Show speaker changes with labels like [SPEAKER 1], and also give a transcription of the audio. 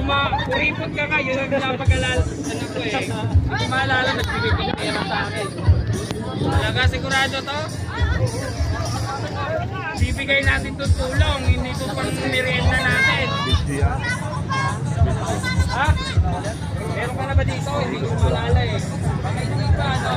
[SPEAKER 1] kuripot ka nga, yun ang pinapag-alala. Ano ko eh. Hindi maalala, nagbibigay ka naman sa akin. Talaga sigurado to? Bibigay natin itong tulong, hindi ito pang merienda natin. Ha? Meron ka na ba dito? Hindi ko maalala eh. Baka hindi ka, ano?